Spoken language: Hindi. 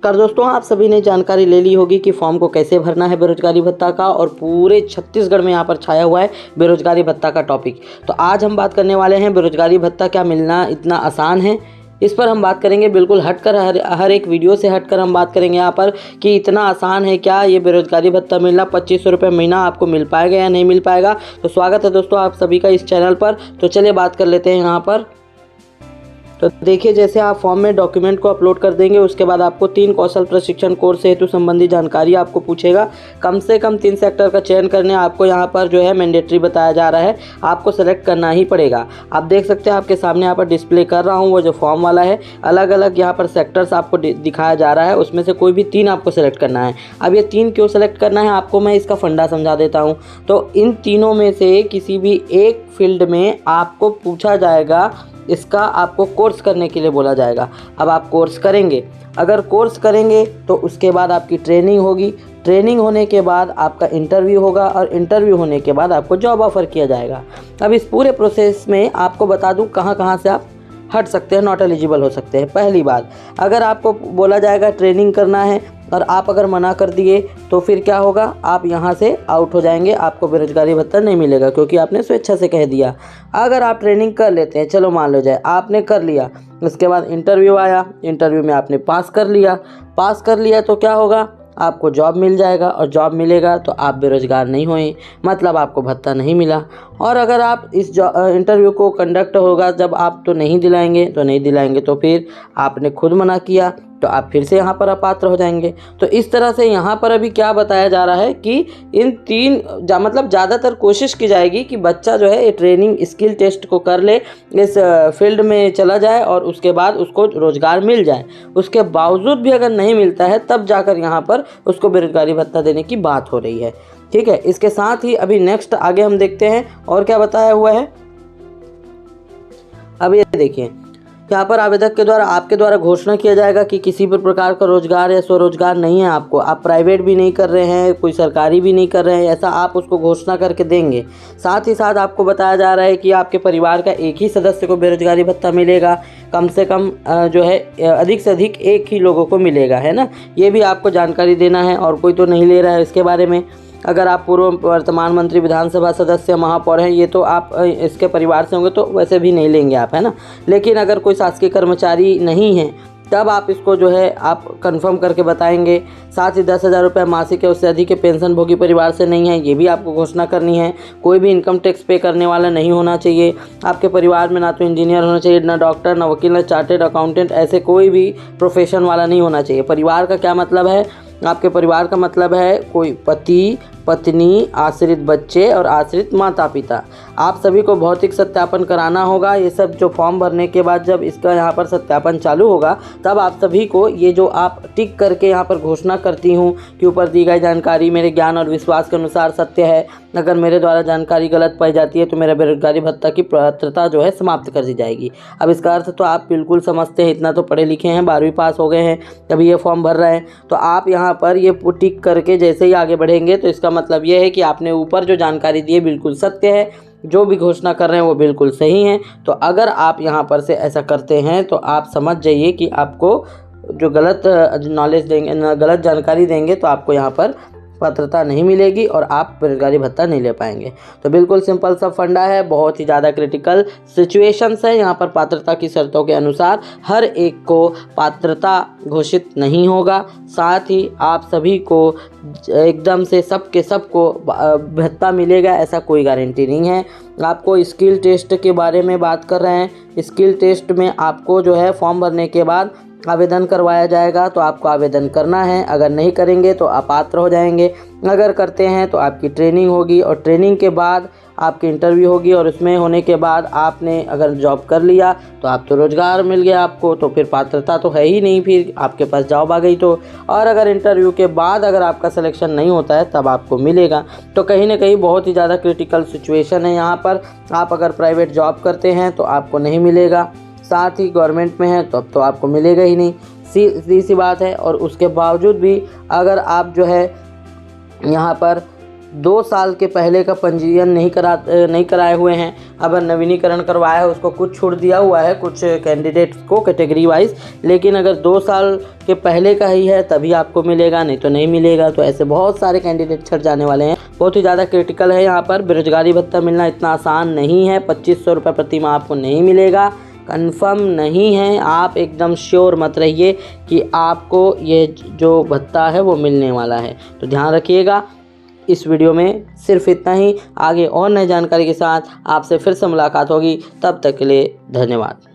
कर दोस्तों, आप सभी ने जानकारी ले ली होगी कि फॉर्म को कैसे भरना है बेरोजगारी भत्ता का, और पूरे छत्तीसगढ़ में यहाँ पर छाया हुआ है बेरोजगारी भत्ता का टॉपिक। तो आज हम बात करने वाले हैं बेरोजगारी भत्ता क्या मिलना इतना आसान है, इस पर हम बात करेंगे। बिल्कुल हटकर हर एक वीडियो से हटकर हम बात करेंगे यहाँ पर कि इतना आसान है क्या ये बेरोजगारी भत्ता मिलना। 2500 रुपये महीना आपको मिल पाएगा या नहीं मिल पाएगा। तो स्वागत है दोस्तों आप सभी का इस चैनल पर। तो चलिए बात कर लेते हैं यहाँ पर। तो देखिए, जैसे आप फॉर्म में डॉक्यूमेंट को अपलोड कर देंगे, उसके बाद आपको 3 कौशल प्रशिक्षण कोर्स हेतु संबंधी जानकारी आपको पूछेगा। कम से कम 3 सेक्टर का चयन करने आपको यहाँ पर जो है मैंडेटरी बताया जा रहा है, आपको सेलेक्ट करना ही पड़ेगा। आप देख सकते हैं आपके सामने यहाँ पर डिस्प्ले कर रहा हूँ वो जो फॉर्म वाला है, अलग अलग यहाँ पर सेक्टर्स आपको दिखाया जा रहा है, उसमें से कोई भी 3 आपको सेलेक्ट करना है। अब ये 3 क्यों सेलेक्ट करना है आपको मैं इसका फंडा समझा देता हूँ। तो इन तीनों में से किसी भी एक फील्ड में आपको पूछा जाएगा, इसका आपको कोर्स करने के लिए बोला जाएगा। अब आप कोर्स करेंगे, अगर कोर्स करेंगे तो उसके बाद आपकी ट्रेनिंग होगी, ट्रेनिंग होने के बाद आपका इंटरव्यू होगा, और इंटरव्यू होने के बाद आपको जॉब ऑफ़र किया जाएगा। अब इस पूरे प्रोसेस में आपको बता दूं कहाँ से आप हट सकते हैं, नॉट एलिजिबल हो सकते हैं। पहली बात, अगर आपको बोला जाएगा ट्रेनिंग करना है और आप अगर मना कर दिए तो फिर क्या होगा, आप यहाँ से आउट हो जाएंगे, आपको बेरोजगारी भत्ता नहीं मिलेगा क्योंकि आपने स्वेच्छा से कह दिया। अगर आप ट्रेनिंग कर लेते हैं, चलो मान लो जाए आपने कर लिया, उसके बाद इंटरव्यू आया, इंटरव्यू में आपने पास कर लिया तो क्या होगा, आपको जॉब मिल जाएगा, और जॉब मिलेगा तो आप बेरोजगार नहीं हुए, मतलब आपको भत्ता नहीं मिला। और अगर आप इस इंटरव्यू को कंडक्ट होगा जब आप तो नहीं दिलाएंगे तो फिर आपने खुद मना किया तो आप फिर से यहाँ पर अपात्र हो जाएंगे। तो इस तरह से यहाँ पर अभी क्या बताया जा रहा है कि इन 3 मतलब ज़्यादातर कोशिश की जाएगी कि बच्चा जो है ये ट्रेनिंग स्किल टेस्ट को कर ले, इस फील्ड में चला जाए और उसके बाद उसको रोज़गार मिल जाए। उसके बावजूद भी अगर नहीं मिलता है तब जाकर यहाँ पर उसको बेरोजगारी भत्ता देने की बात हो रही है। ठीक है, इसके साथ ही अभी नेक्स्ट आगे हम देखते हैं और क्या बताया हुआ है। अब ये देखिए, यहाँ पर आवेदक के द्वारा आपके द्वारा घोषणा किया जाएगा कि किसी भी प्रकार का रोजगार या स्वरोजगार नहीं है आपको, आप प्राइवेट भी नहीं कर रहे हैं, कोई सरकारी भी नहीं कर रहे हैं, ऐसा आप उसको घोषणा करके देंगे। साथ ही साथ आपको बताया जा रहा है कि आपके परिवार का एक ही सदस्य को बेरोजगारी भत्ता मिलेगा, कम से कम जो है अधिक से अधिक एक ही लोगों को मिलेगा, है ना। ये भी आपको जानकारी देना है, और कोई तो नहीं ले रहा है इसके बारे में। अगर आप पूर्व वर्तमान मंत्री, विधानसभा सदस्य, महापौर हैं, ये तो आप इसके परिवार से होंगे तो वैसे भी नहीं लेंगे आप, है ना। लेकिन अगर कोई शासकीय कर्मचारी नहीं है तब आप इसको जो है आप कंफर्म करके बताएंगे। साथ ही 10,000 रुपये मासिक या उससे अधिक के पेंशन भोगी परिवार से नहीं है, ये भी आपको घोषणा करनी है। कोई भी इनकम टैक्स पे करने वाला नहीं होना चाहिए आपके परिवार में, ना तो इंजीनियर होना चाहिए, ना डॉक्टर, ना वकील, ना चार्टेड अकाउंटेंट, ऐसे कोई भी प्रोफेशन वाला नहीं होना चाहिए। परिवार का क्या मतलब है, आपके परिवार का मतलब है कोई पति, पत्नी, आश्रित बच्चे और आश्रित माता पिता। आप सभी को भौतिक सत्यापन कराना होगा। ये सब जो फॉर्म भरने के बाद जब इसका यहाँ पर सत्यापन चालू होगा तब आप सभी को ये जो आप टिक करके यहाँ पर घोषणा करती हूँ कि ऊपर दी गई जानकारी मेरे ज्ञान और विश्वास के अनुसार सत्य है, अगर मेरे द्वारा जानकारी गलत पाई जाती है तो मेरा बेरोजगारी भत्ता की पात्रता जो है समाप्त कर दी जाएगी। अब इसका अर्थ तो आप बिल्कुल समझते हैं, इतना तो पढ़े लिखे हैं, 12वीं पास हो गए हैं, तभी ये फॉर्म भर रहे हैं। तो आप यहाँ पर ये टिक करके जैसे ही आगे बढ़ेंगे तो इसका मतलब ये है कि आपने ऊपर जो जानकारी दी है बिल्कुल सत्य है, जो भी घोषणा कर रहे हैं वो बिल्कुल सही है। तो अगर आप यहाँ पर से ऐसा करते हैं तो आप समझ जाइए कि आपको जो गलत नॉलेज देंगे, गलत जानकारी देंगे तो आपको यहाँ पर पात्रता नहीं मिलेगी और आप बेरोजगारी भत्ता नहीं ले पाएंगे। तो बिल्कुल सिंपल सा फंडा है, बहुत ही ज़्यादा क्रिटिकल सिचुएशंस है। यहाँ पर पात्रता की शर्तों के अनुसार हर एक को पात्रता घोषित नहीं होगा। साथ ही आप सभी को एकदम से सबके सबको भत्ता मिलेगा ऐसा कोई गारंटी नहीं है। आपको स्किल टेस्ट के बारे में बात कर रहे हैं। स्किल टेस्ट में आपको जो है फॉर्म भरने के बाद आवेदन करवाया जाएगा, तो आपको आवेदन करना है। अगर नहीं करेंगे तो अपात्र हो जाएंगे, अगर करते हैं तो आपकी ट्रेनिंग होगी, और ट्रेनिंग के बाद आपकी इंटरव्यू होगी, और उसमें होने के बाद आपने अगर जॉब कर लिया तो आप तो रोज़गार मिल गया आपको, तो फिर पात्रता तो है ही नहीं, फिर आपके पास जॉब आ गई तो। और अगर इंटरव्यू के बाद अगर आपका सिलेक्शन नहीं होता है तब आपको मिलेगा। तो कहीं ना कहीं बहुत ही ज़्यादा क्रिटिकल सिचुएशन है यहाँ पर। आप अगर प्राइवेट जॉब करते हैं तो आपको नहीं मिलेगा, साथ ही गवर्नमेंट में है तो अब तो आपको मिलेगा ही नहीं, सीधी सी बात है। और उसके बावजूद भी अगर आप जो है यहाँ पर 2 साल के पहले का पंजीयन नहीं कराए हुए हैं, अगर नवीनीकरण करवाया है उसको कुछ छूट दिया हुआ है कुछ कैंडिडेट्स को कैटेगरी वाइज, लेकिन अगर 2 साल के पहले का ही है तभी आपको मिलेगा, नहीं तो नहीं मिलेगा। तो ऐसे बहुत सारे कैंडिडेट छट जाने वाले हैं। बहुत ही ज़्यादा क्रिटिकल है यहाँ पर। बेरोजगारी भत्ता मिलना इतना आसान नहीं है। 2500 रुपये प्रति माह आपको नहीं मिलेगा, कंफर्म नहीं है। आप एकदम श्योर मत रहिए कि आपको ये जो भत्ता है वो मिलने वाला है, तो ध्यान रखिएगा। इस वीडियो में सिर्फ इतना ही। आगे और नई जानकारी के साथ आपसे फिर से मुलाकात होगी, तब तक के लिए धन्यवाद।